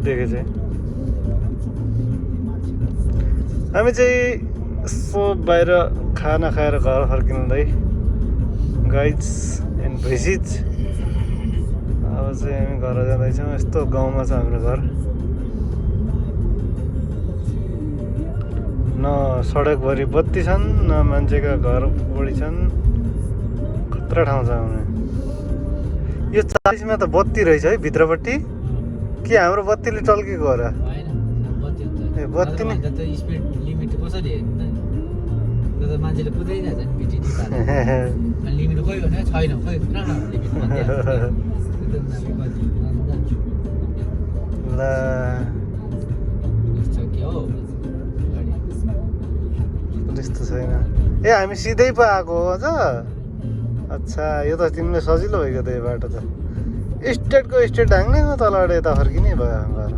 देखे चाहिँ हामी चाहिँ यसो बाहिर खाना खाएर घर फर्किँदै गाइज एन्ड भिजिट। अब चाहिँ हामी घर जाँदैछौँ। यस्तो गाउँमा छ हाम्रो घर, न सडकभरि बत्ती छन् न मान्छेका घर बढी छन्। खतरा ठाउँ छ आउने। यो 40मा त बत्ती रहेछ है भित्रपट्टि, के हाम्रो बत्तीले टल्केको हो र? ए बत्ती नै स्पिड लिमिट कसरी हेर्नु त मान्छेले बुझ्दैन नि पिटिटी लिमिट खोइ भने छैन खोइ लिमिट ल त्यस्तो छैन। ए हामी सिधै पो आएको हो अझ। अच्छा यो त तिमीले सजिलो भएको त यो बाटो त। स्टेटको स्टेट ढाङ्ने हो तलबाट यता फर्किने भयो घर।